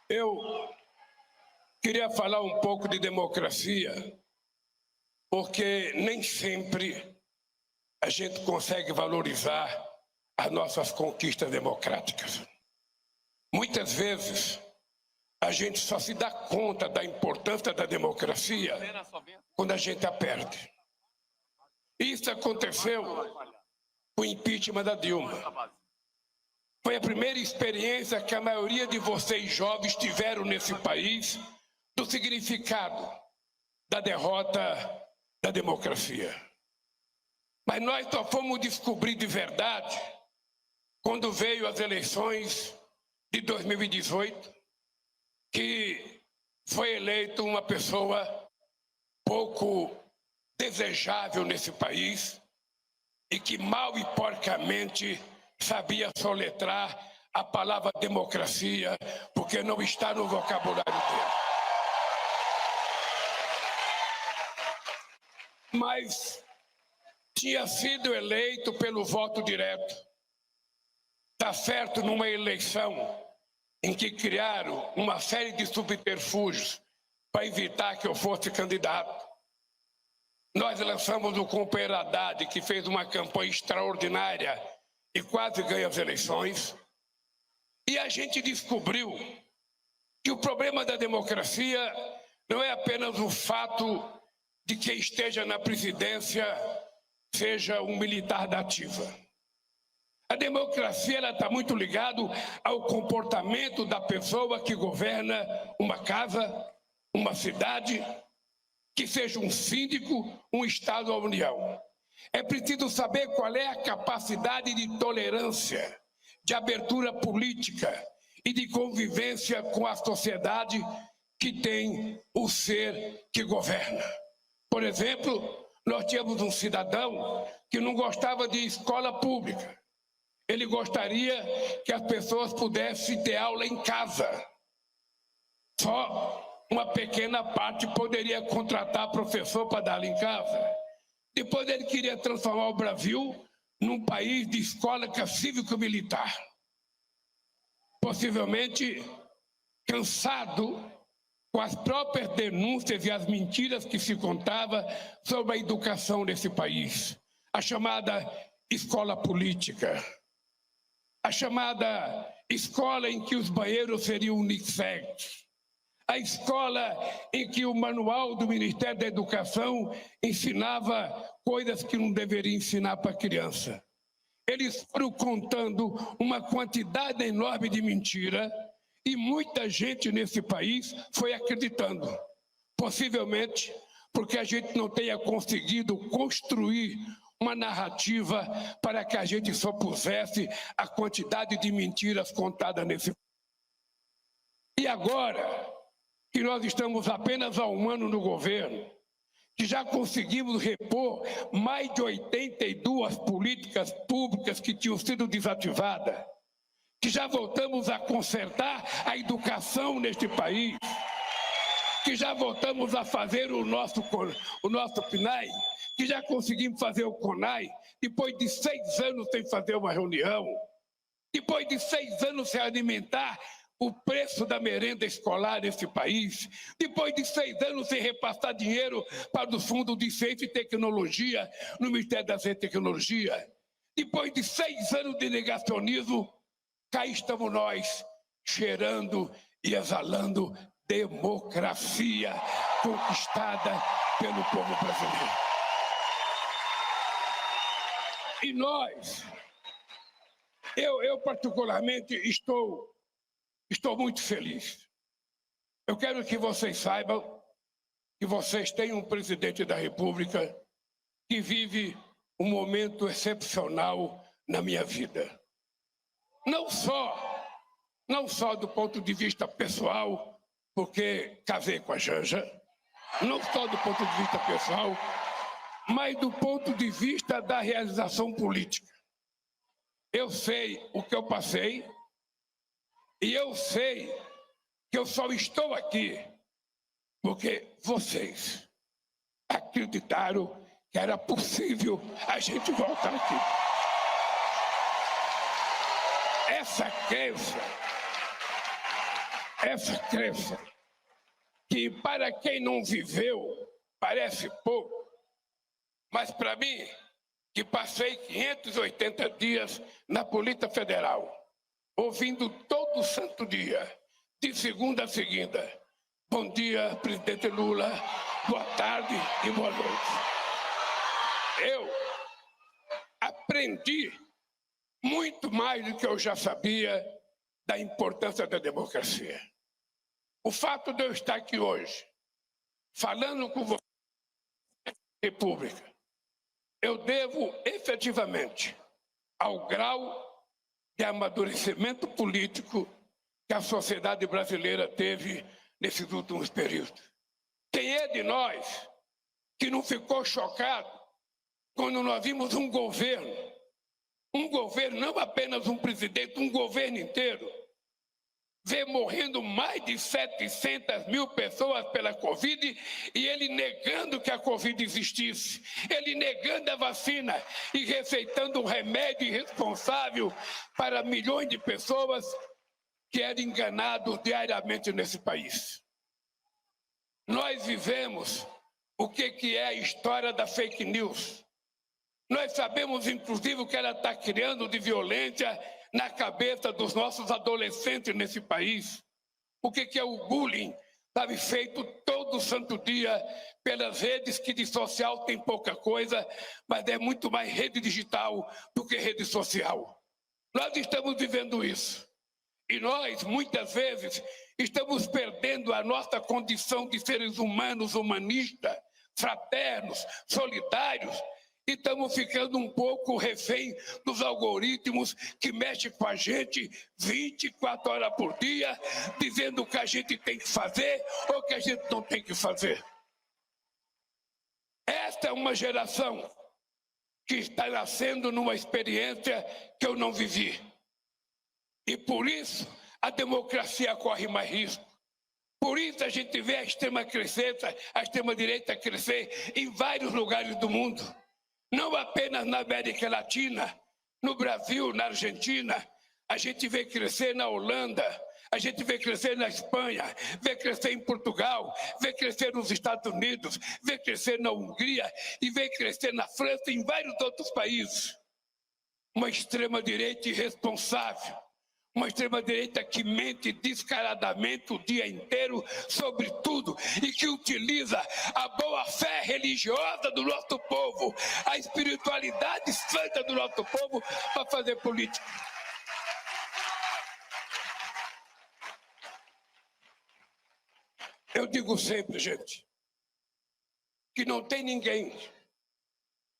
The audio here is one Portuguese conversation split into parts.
Eu queria falar um pouco de democracia, porque nem sempre a gente consegue valorizar as nossas conquistas democráticas. Muitas vezes a gente só se dá conta da importância da democracia quando a gente a perde. Isso aconteceu com o impeachment da Dilma. Foi a primeira experiência que a maioria de vocês jovens tiveram nesse país do significado da derrota da democracia. Mas nós só fomos descobrir de verdade quando veio as eleições de 2018, que foi eleito uma pessoa pouco desejável nesse país e que mal e porcamente sabia soletrar a palavra democracia, porque não está no vocabulário dele. Mas tinha sido eleito pelo voto direto. Está certo, numa eleição em que criaram uma série de subterfúgios para evitar que eu fosse candidato. Nós lançamos o companheiro Haddad, que fez uma campanha extraordinária e quase ganha as eleições. E a gente descobriu que o problema da democracia não é apenas o fato de quem esteja na presidência seja um militar da ativa. A democracia está muito ligada ao comportamento da pessoa que governa uma casa, uma cidade, que seja um síndico, um Estado ou União. É preciso saber qual é a capacidade de tolerância, de abertura política e de convivência com a sociedade que tem o ser que governa. Por exemplo, nós tínhamos um cidadão que não gostava de escola pública. Ele gostaria que as pessoas pudessem ter aula em casa. Só uma pequena parte poderia contratar professor para dar aula em casa. Depois ele queria transformar o Brasil num país de escola cívico-militar. Possivelmente cansado com as próprias denúncias e as mentiras que se contava sobre a educação nesse país. A chamada escola política. A chamada escola em que os banheiros seriam unissex. A escola em que o manual do Ministério da Educação ensinava coisas que não deveria ensinar para a criança. Eles foram contando uma quantidade enorme de mentira e muita gente nesse país foi acreditando. Possivelmente porque a gente não tenha conseguido construir uma narrativa para que a gente só pusesse a quantidade de mentiras contadas nesse país. E agora que nós estamos apenas há um ano no governo, que já conseguimos repor mais de 82 políticas públicas que tinham sido desativadas, que já voltamos a consertar a educação neste país, que já voltamos a fazer o nosso PNAE, que já conseguimos fazer o CONAI, depois de 6 anos sem fazer uma reunião, depois de 6 anos sem alimentar o preço da merenda escolar nesse país, depois de 6 anos sem repassar dinheiro para o Fundo de Ciência e Tecnologia no Ministério da Ciência e Tecnologia, depois de 6 anos de negacionismo, cá estamos nós, cheirando e exalando democracia conquistada pelo povo brasileiro. E nós, eu particularmente estou muito feliz. Eu quero que vocês saibam que vocês têm um presidente da República que vive um momento excepcional na minha vida. Não só do ponto de vista pessoal, porque casei com a Janja, não só do ponto de vista pessoal, mas do ponto de vista da realização política. Eu sei o que eu passei e eu sei que eu só estou aqui porque vocês acreditaram que era possível a gente voltar aqui. Essa crença essa crença, que para quem não viveu parece pouco, mas para mim, que passei 580 dias na Polícia Federal, ouvindo todo santo dia, de segunda a segunda, bom dia, presidente Lula, boa tarde e boa noite. Eu aprendi muito mais do que eu já sabia da importância da democracia. O fato de eu estar aqui hoje, falando com você, República, eu devo efetivamente ao grau de amadurecimento político que a sociedade brasileira teve nesses últimos períodos. Quem é de nós que não ficou chocado quando nós vimos um governo, não apenas um presidente, um governo inteiro, ver morrendo mais de 700 mil pessoas pela Covid e ele negando que a Covid existisse, ele negando a vacina e receitando um remédio irresponsável para milhões de pessoas que eram enganados diariamente nesse país. Nós vivemos o que é a história da fake news. Nós sabemos, inclusive, o que ela está criando de violência na cabeça dos nossos adolescentes nesse país. O que é o bullying, sabe, feito todo santo dia pelas redes, que de social tem pouca coisa, mas é muito mais rede digital do que rede social. Nós estamos vivendo isso. E nós, muitas vezes, estamos perdendo a nossa condição de seres humanos, humanistas, fraternos, solidários, e estamos ficando um pouco refém dos algoritmos que mexem com a gente 24 horas por dia, dizendo o que a gente tem que fazer ou o que a gente não tem que fazer. Esta é uma geração que está nascendo numa experiência que eu não vivi. E por isso a democracia corre mais risco. Por isso a gente vê a extrema-direita crescer em vários lugares do mundo. Não apenas na América Latina, no Brasil, na Argentina, a gente vê crescer na Holanda, a gente vê crescer na Espanha, vê crescer em Portugal, vê crescer nos Estados Unidos, vê crescer na Hungria e vê crescer na França e em vários outros países. Uma extrema-direita irresponsável, uma extrema-direita que mente descaradamente o dia inteiro sobre tudo e que utiliza a boa-fé religiosa do nosso povo, a espiritualidade santa do nosso povo para fazer política. Eu digo sempre, gente, que não tem ninguém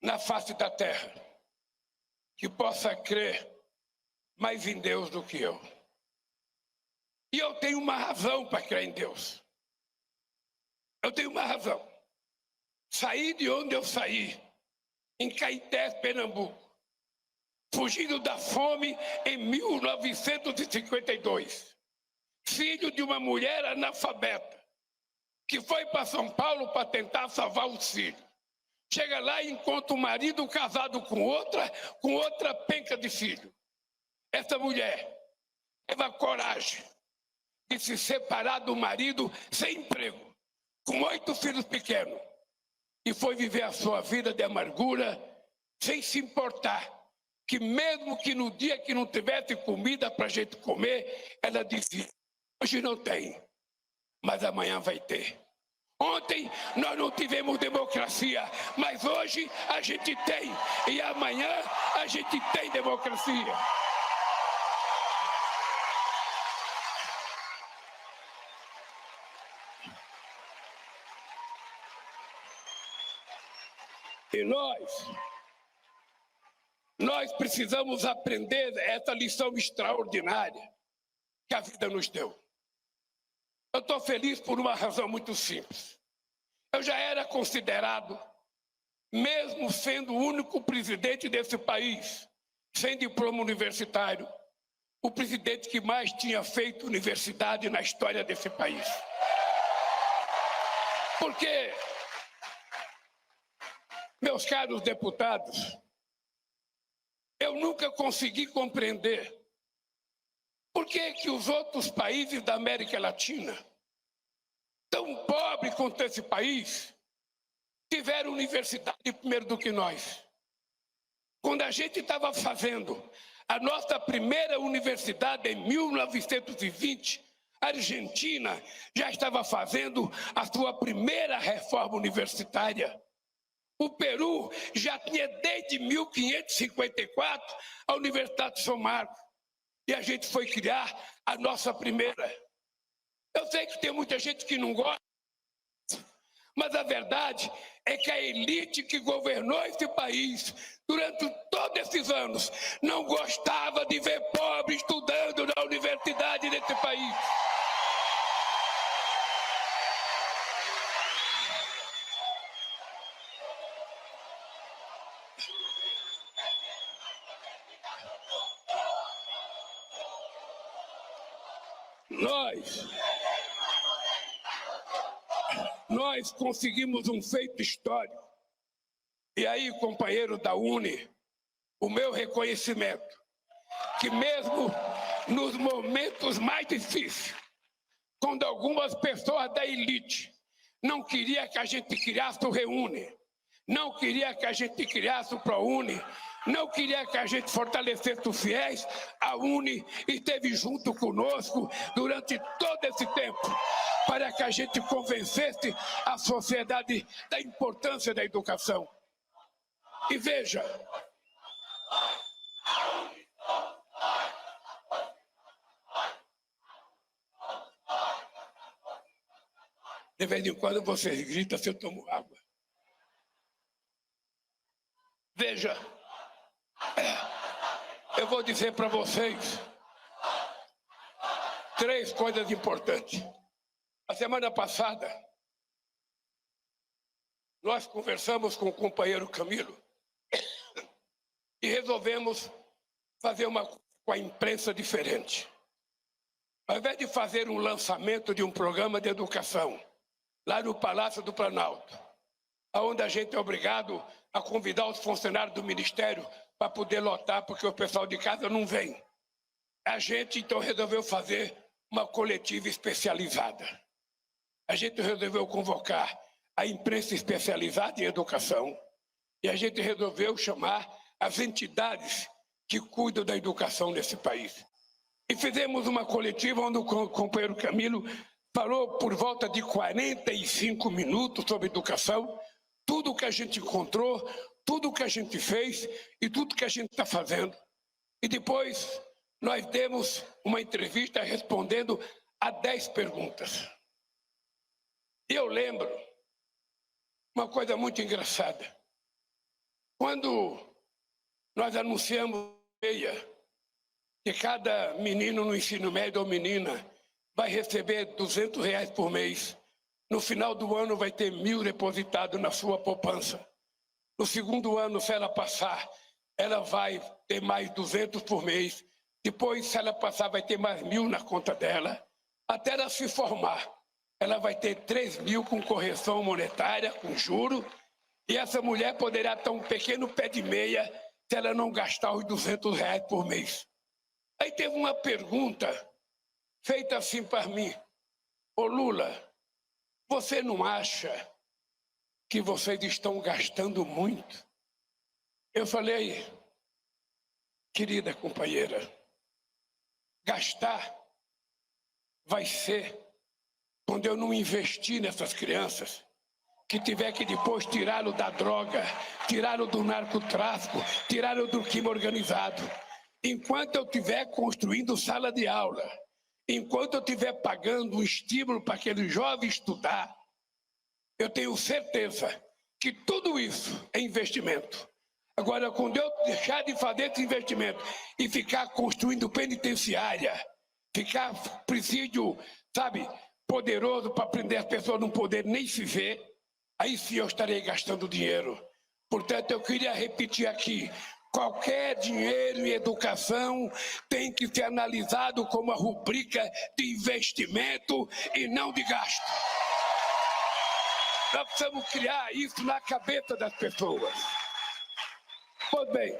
na face da terra que possa crer mais em Deus do que eu. E eu tenho uma razão para crer em Deus. Eu tenho uma razão. Saí de onde eu saí, em Caetés, Pernambuco, fugindo da fome em 1952. Filho de uma mulher analfabeta, que foi para São Paulo para tentar salvar os filhos. Chega lá e encontra um marido casado com outra penca de filho. Essa mulher teve a coragem de se separar do marido sem emprego, com 8 filhos pequenos, e foi viver a sua vida de amargura, sem se importar, que mesmo que no dia que não tivesse comida para a gente comer, ela dizia, hoje não tem, mas amanhã vai ter. Ontem nós não tivemos democracia, mas hoje a gente tem, e amanhã a gente tem democracia. E nós precisamos aprender essa lição extraordinária que a vida nos deu. Eu estou feliz por uma razão muito simples. Eu já era considerado, mesmo sendo o único presidente desse país, sem diploma universitário, o presidente que mais tinha feito universidade na história desse país. Porque, meus caros deputados, eu nunca consegui compreender Por que que os outros países da América Latina, tão pobres quanto esse país, tiveram universidade primeiro do que nós? Quando a gente estava fazendo a nossa primeira universidade em 1920, a Argentina já estava fazendo a sua primeira reforma universitária. O Peru já tinha desde 1554 a Universidade de São Marcos. E a gente foi criar a nossa primeira. Eu sei que tem muita gente que não gosta, mas a verdade é que a elite que governou esse país durante todos esses anos não gostava de ver pobre estudando na universidade desse país. Nós conseguimos um feito histórico. E aí, companheiro da UNE, o meu reconhecimento, que mesmo nos momentos mais difíceis, quando algumas pessoas da elite não queriam que a gente criasse o REUNE, não queria que a gente criasse o ProUni, não queria que a gente fortalecesse os fiéis, a UNE esteve junto conosco durante todo esse tempo, para que a gente convencesse a sociedade da importância da educação. E veja, de vez em quando vocês gritam se eu tomo água. Veja, eu vou dizer para vocês 3 coisas importantes. A semana passada, nós conversamos com o companheiro Camilo e resolvemos fazer uma com a imprensa diferente. Ao invés de fazer um lançamento de um programa de educação lá no Palácio do Planalto, onde a gente é obrigado a convidar os funcionários do Ministério para poder lotar, porque o pessoal de casa não vem. A gente, então, resolveu fazer uma coletiva especializada. A gente resolveu convocar a imprensa especializada em educação e a gente resolveu chamar as entidades que cuidam da educação nesse país. E fizemos uma coletiva onde o companheiro Camilo falou por volta de 45 minutos sobre educação, tudo que a gente encontrou, tudo que a gente fez e tudo que a gente está fazendo. E depois nós demos uma entrevista respondendo a 10 perguntas. E eu lembro uma coisa muito engraçada. Quando nós anunciamos que cada menino no ensino médio ou menina vai receber R$200 por mês, no final do ano vai ter 1.000 depositado na sua poupança. No segundo ano, se ela passar, ela vai ter mais 200 por mês. Depois, se ela passar, vai ter mais 1.000 na conta dela. Até ela se formar, ela vai ter 3.000 com correção monetária, com juro. E essa mulher poderá ter um pequeno pé de meia se ela não gastar os R$200 por mês. Aí teve uma pergunta feita assim para mim. Ô Lula, você não acha que vocês estão gastando muito? Eu falei, querida companheira, gastar vai ser quando eu não investir nessas crianças, que tiver que depois tirá-lo da droga, tirá-lo do narcotráfico, tirá-lo do crime organizado. Enquanto eu estiver construindo sala de aula, enquanto eu estiver pagando um estímulo para aquele jovem estudar, eu tenho certeza que tudo isso é investimento. Agora, quando eu deixar de fazer esse investimento e ficar construindo penitenciária, ficar presídio, sabe, poderoso para prender as pessoas não poder nem se ver, aí sim eu estarei gastando dinheiro. Portanto, eu queria repetir aqui, qualquer dinheiro em educação tem que ser analisado como uma rubrica de investimento e não de gasto. Nós precisamos criar isso na cabeça das pessoas. Pois bem,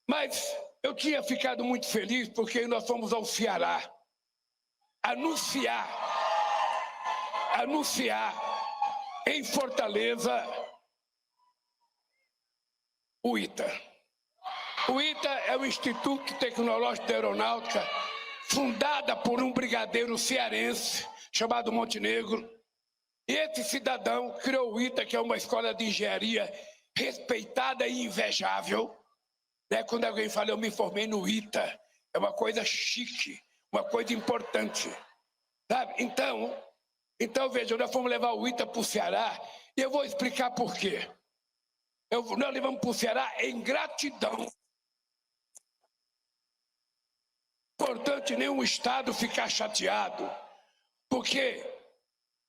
mas Eu tinha ficado muito feliz porque nós fomos ao Ceará anunciar em Fortaleza o ITA. O ITA é o Instituto Tecnológico da Aeronáutica, fundada por um brigadeiro cearense chamado Montenegro. E esse cidadão criou o ITA, que é uma escola de engenharia respeitada e invejável. Quando alguém fala, eu me formei no ITA, é uma coisa chique, uma coisa importante. Sabe? Então, veja, nós fomos levar o ITA para o Ceará e eu vou explicar por quê. Nós levamos para o Ceará em gratidão. Importante nenhum estado ficar chateado, porque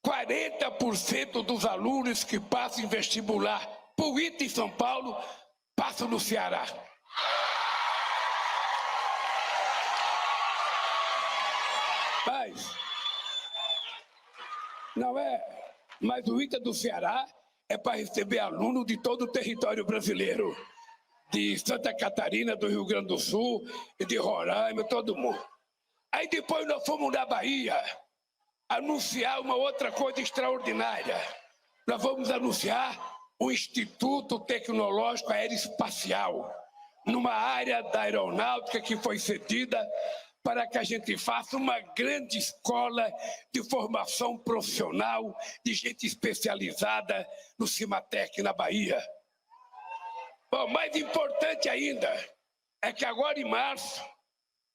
40% dos alunos que passam em vestibular para o ITA em São Paulo passam no Ceará. Mas o ITA do Ceará é para receber aluno de todo o território brasileiro, de Santa Catarina, do Rio Grande do Sul, e de Roraima, todo mundo. Aí depois nós fomos na Bahia anunciar uma outra coisa extraordinária. Nós vamos anunciar o Instituto Tecnológico Aeroespacial, numa área da aeronáutica que foi cedida para que a gente faça uma grande escola de formação profissional de gente especializada no Cimatec, na Bahia. Bom, mais importante ainda é que agora em março,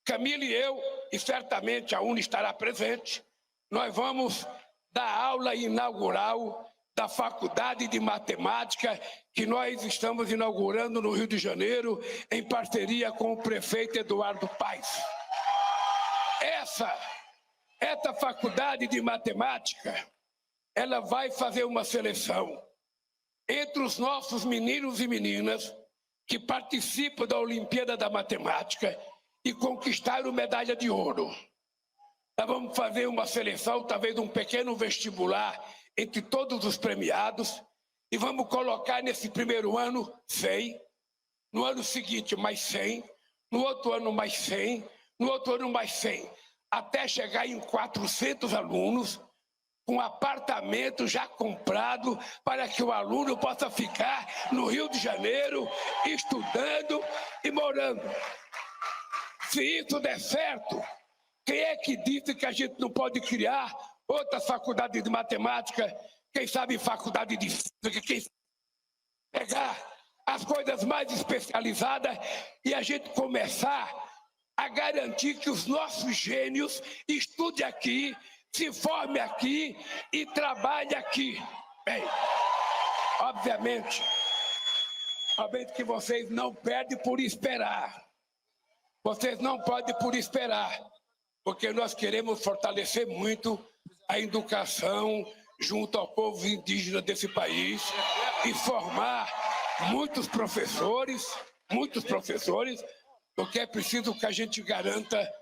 Camila e eu, e certamente a UNE estará presente, nós vamos dar aula inaugural da Faculdade de Matemática que nós estamos inaugurando no Rio de Janeiro, em parceria com o prefeito Eduardo Paes. Essa Faculdade de Matemática, ela vai fazer uma seleção entre os nossos meninos e meninas que participam da Olimpíada da Matemática e conquistaram medalha de ouro. Nós vamos fazer uma seleção, talvez um pequeno vestibular entre todos os premiados, e vamos colocar nesse primeiro ano 100, no ano seguinte mais 100, no outro ano mais 100, no outro ano mais 100, até chegar em 400 alunos, com apartamento já comprado, para que o aluno possa ficar no Rio de Janeiro, estudando e morando. Se isso der certo, quem é que disse que a gente não pode criar outras faculdades de matemática, quem sabe faculdade de física, quem sabe pegar as coisas mais especializadas e a gente começar a garantir que os nossos gênios estudem aqui, se formem aqui e trabalhem aqui. Bem, obviamente que vocês não perdem por esperar. Vocês não podem por esperar, porque nós queremos fortalecer muito a educação junto ao povo indígena desse país e formar muitos professores, porque é preciso que a gente garanta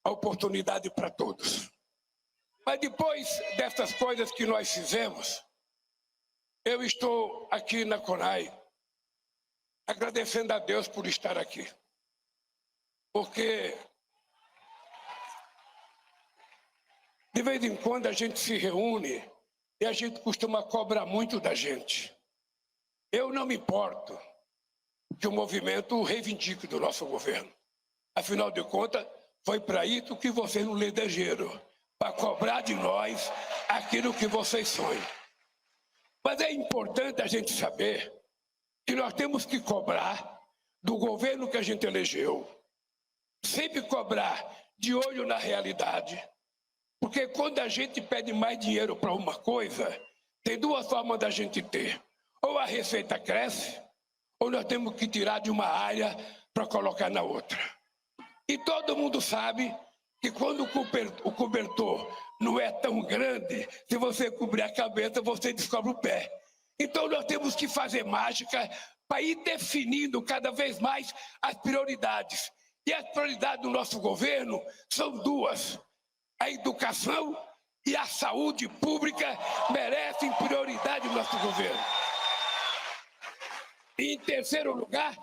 a oportunidade para todos. Mas depois dessas coisas que nós fizemos, eu estou aqui na CONAI agradecendo a Deus por estar aqui. Porque de vez em quando a gente se reúne e a gente costuma cobrar muito da gente. Eu não me importo que o movimento reivindique do nosso governo. Afinal de contas, foi para isso que vocês nos elegeram, para cobrar de nós aquilo que vocês sonham. Mas é importante a gente saber que nós temos que cobrar do governo que a gente elegeu, sempre cobrar de olho na realidade, porque quando a gente pede mais dinheiro para uma coisa, tem duas formas da gente ter. Ou a receita cresce, ou nós temos que tirar de uma área para colocar na outra. E todo mundo sabe que quando o cobertor não é tão grande, se você cobrir a cabeça, você descobre o pé. Então nós temos que fazer mágica para ir definindo cada vez mais as prioridades. E as prioridades do nosso governo são duas. A educação e a saúde pública merecem prioridade no nosso governo. E, em terceiro lugar,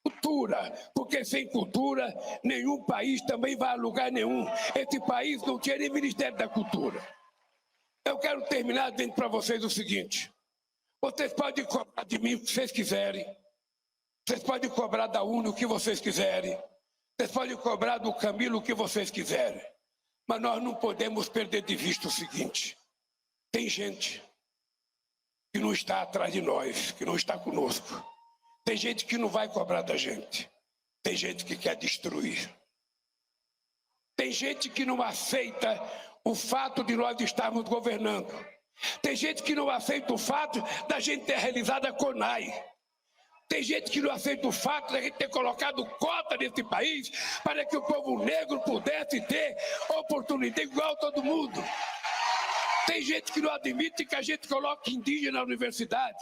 o cultura, porque sem cultura nenhum país também vai a lugar nenhum. Esse país não tinha nem Ministério da Cultura. Eu quero terminar dizendo para vocês o seguinte: vocês podem cobrar de mim o que vocês quiserem, vocês podem cobrar da UNE o que vocês quiserem, vocês podem cobrar do Camilo o que vocês quiserem, mas nós não podemos perder de vista o seguinte: tem gente que não está atrás de nós, que não está conosco. Tem gente que não vai cobrar da gente. Tem gente que quer destruir. Tem gente que não aceita o fato de nós estarmos governando. Tem gente que não aceita o fato da gente ter realizado a CONAI. Tem gente que não aceita o fato da gente ter colocado cota nesse país para que o povo negro pudesse ter oportunidade igual a todo mundo. Tem gente que não admite que a gente coloque indígena na universidade.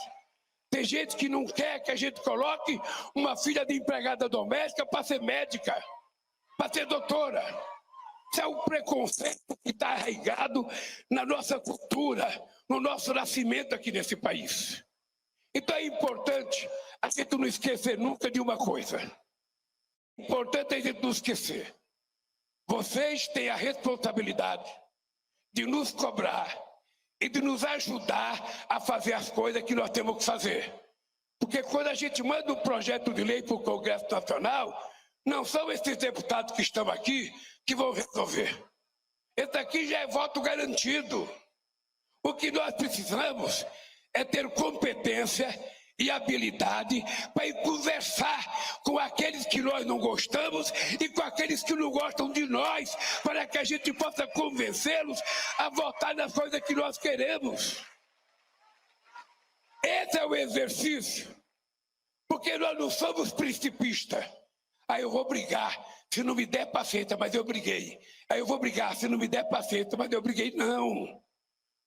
Tem gente que não quer que a gente coloque uma filha de empregada doméstica para ser médica, para ser doutora. Isso é um preconceito que está arraigado na nossa cultura, no nosso nascimento aqui nesse país. Então é importante a gente não esquecer nunca de uma coisa. É importante a gente não esquecer. Vocês têm a responsabilidade de nos cobrar e de nos ajudar a fazer as coisas que nós temos que fazer. Porque quando a gente manda um projeto de lei para o Congresso Nacional, não são esses deputados que estão aqui que vão resolver. Esse aqui já é voto garantido. O que nós precisamos é ter competência e habilidade para ir conversar com aqueles que nós não gostamos e com aqueles que não gostam de nós, para que a gente possa convencê-los a votar nas coisas que nós queremos. Esse é o exercício, porque nós não somos principistas. Aí eu vou brigar, se não me der paciência, mas eu briguei. Aí eu vou brigar, se não me der paciência, mas eu briguei. Não.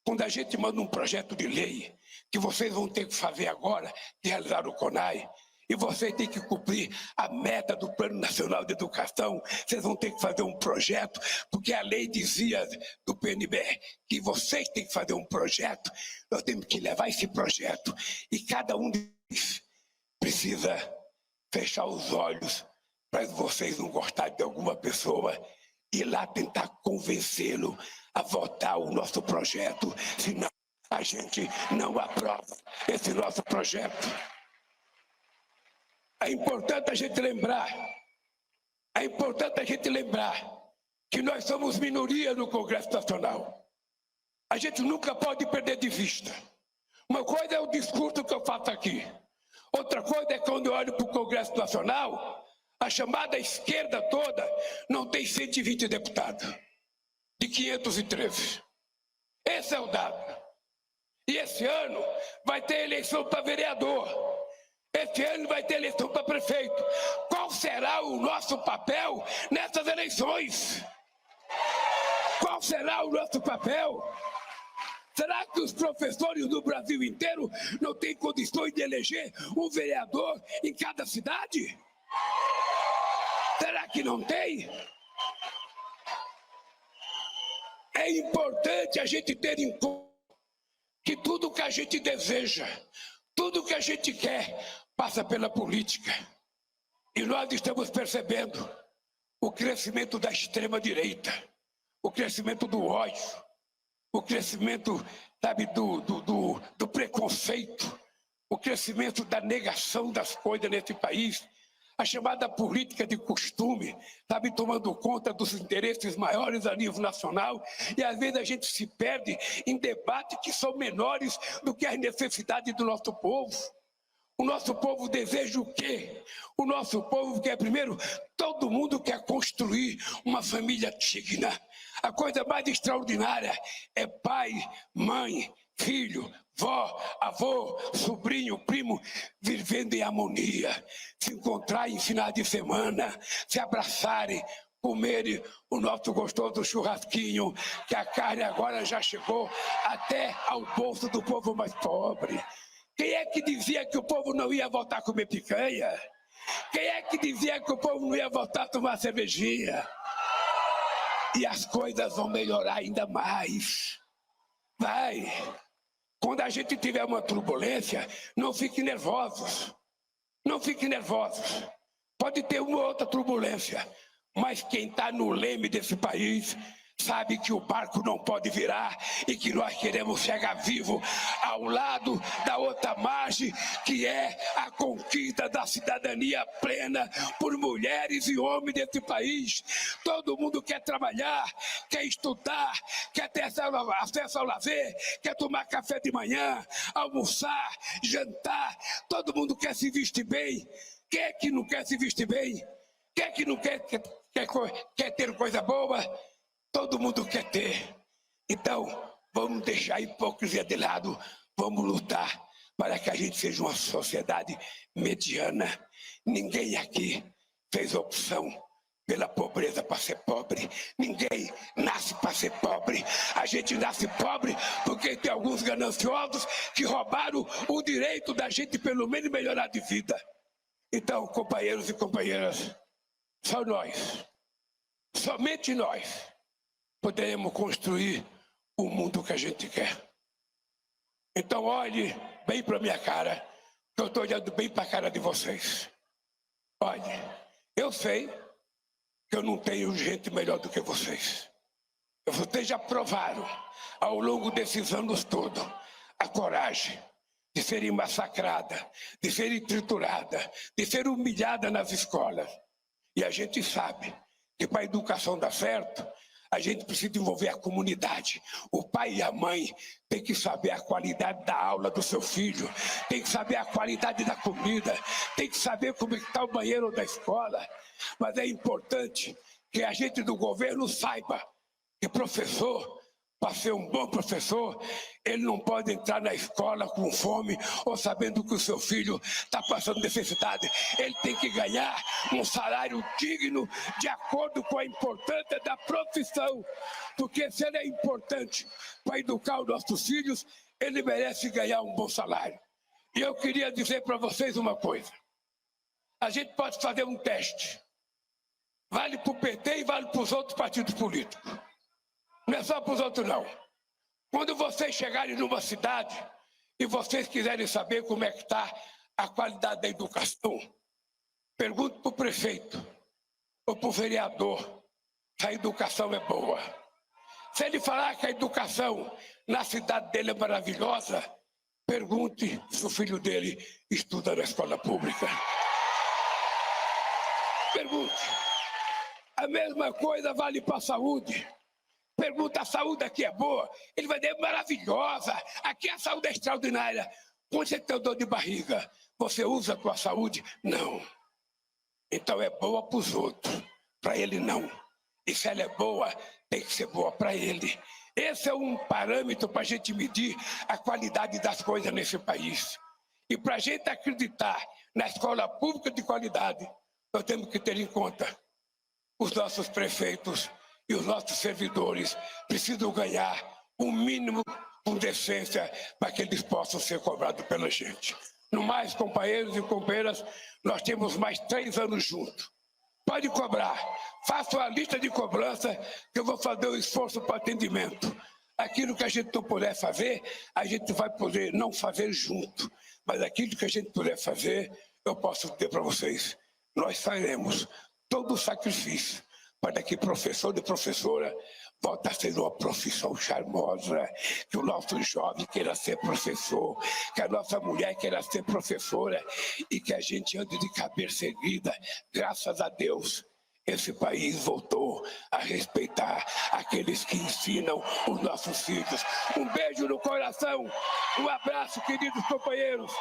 Quando a gente manda um projeto de lei, que vocês vão ter que fazer agora, de realizar o CONAI, e vocês têm que cumprir a meta do Plano Nacional de Educação, vocês vão ter que fazer um projeto, porque a lei dizia do PNB que vocês têm que fazer um projeto, nós temos que levar esse projeto, e cada um deles precisa fechar os olhos para vocês não gostarem de alguma pessoa, e lá tentar convencê-lo a votar o nosso projeto, senão a gente não aprova esse nosso projeto. É importante a gente lembrar que nós somos minoria no Congresso Nacional. A gente nunca pode perder de vista. Uma coisa é o discurso que eu faço aqui. Outra coisa é quando eu olho para o Congresso Nacional, a chamada esquerda toda não tem 120 deputados, de 513. Esse é o dado. E esse ano vai ter eleição para vereador. Esse ano vai ter eleição para prefeito. Qual será o nosso papel nessas eleições? Qual será o nosso papel? Será que os professores do Brasil inteiro não têm condições de eleger um vereador em cada cidade? Será que não tem? É importante a gente ter em conta que tudo que a gente deseja, tudo que a gente quer, passa pela política. E nós estamos percebendo o crescimento da extrema-direita, o crescimento do ódio, o crescimento, sabe, do preconceito, o crescimento da negação das coisas nesse país, a chamada política de costume, sabe, tomando conta dos interesses maiores a nível nacional, e às vezes a gente se perde em debates que são menores do que as necessidades do nosso povo. O nosso povo deseja o quê? O nosso povo quer, primeiro, todo mundo quer construir uma família digna. A coisa mais extraordinária é pai, mãe, filho, vó, avô, sobrinho, primo, vivendo em harmonia, se encontrar em final de semana, se abraçarem, comerem o nosso gostoso churrasquinho, que a carne agora já chegou até ao bolso do povo mais pobre. Quem é que dizia que o povo não ia voltar a comer picanha? Quem é que dizia que o povo não ia voltar a tomar cervejinha? E as coisas vão melhorar ainda mais. Vai. Quando a gente tiver uma turbulência, não fiquem nervosos. Não fiquem nervosos. Pode ter uma outra turbulência, mas quem está no leme desse país sabe que o barco não pode virar e que nós queremos chegar vivo ao lado da outra margem, que é a conquista da cidadania plena por mulheres e homens desse país. Todo mundo quer trabalhar, quer estudar, quer ter acesso ao lazer, quer tomar café de manhã, almoçar, jantar. Todo mundo quer se vestir bem. Quem é que não quer se vestir bem? Quem é que não quer ter coisa boa? Todo mundo quer ter. Então, vamos deixar a hipocrisia de lado, vamos lutar para que a gente seja uma sociedade mediana. Ninguém aqui fez opção pela pobreza para ser pobre. Ninguém nasce para ser pobre. A gente nasce pobre porque tem alguns gananciosos que roubaram o direito da gente pelo menos melhorar de vida. Então, companheiros e companheiras, só nós, somente nós, poderemos construir o mundo que a gente quer. Então olhe bem para a minha cara, que eu estou olhando bem para a cara de vocês. Olhe, eu sei que eu não tenho gente melhor do que vocês. Vocês já provaram, ao longo desses anos todos, a coragem de serem massacradas, de serem trituradas, de serem humilhadas nas escolas. E a gente sabe que para a educação dar certo, a gente precisa envolver a comunidade. O pai e a mãe têm que saber a qualidade da aula do seu filho, tem que saber a qualidade da comida, tem que saber como está o banheiro da escola. Mas é importante que a gente do governo saiba que professor, para ser um bom professor, ele não pode entrar na escola com fome ou sabendo que o seu filho está passando necessidade. Ele tem que ganhar um salário digno de acordo com a importância da profissão. Porque se ele é importante para educar os nossos filhos, ele merece ganhar um bom salário. E eu queria dizer para vocês uma coisa. A gente pode fazer um teste. Vale para o PT e vale para os outros partidos políticos. Não é só para os outros, não. Quando vocês chegarem numa cidade e vocês quiserem saber como é que está a qualidade da educação, pergunte para o prefeito ou para o vereador se a educação é boa. Se ele falar que a educação na cidade dele é maravilhosa, pergunte se o filho dele estuda na escola pública. Pergunte. A mesma coisa vale para a saúde. Pergunta, a saúde aqui é boa? Ele vai dizer, maravilhosa, aqui a saúde é extraordinária. Quando você tem dor de barriga, você usa a tua saúde? Não. Então é boa para os outros, para ele não. E se ela é boa, tem que ser boa para ele. Esse é um parâmetro para a gente medir a qualidade das coisas nesse país. E para a gente acreditar na escola pública de qualidade, nós temos que ter em conta os nossos prefeitos, e os nossos servidores precisam ganhar o mínimo com decência para que eles possam ser cobrados pela gente. No mais, companheiros e companheiras, nós temos mais 3 anos juntos. Pode cobrar. Faça uma lista de cobrança que eu vou fazer o esforço para atendimento. Aquilo que a gente não puder fazer, a gente vai poder não fazer junto. Mas aquilo que a gente puder fazer, eu posso dizer para vocês. Nós faremos todo o sacrifício para que professor e professora volte a ser uma profissão charmosa, que o nosso jovem queira ser professor, que a nossa mulher queira ser professora e que a gente ande de cabeça erguida. Graças a Deus, esse país voltou a respeitar aqueles que ensinam os nossos filhos. Um beijo no coração, um abraço, queridos companheiros.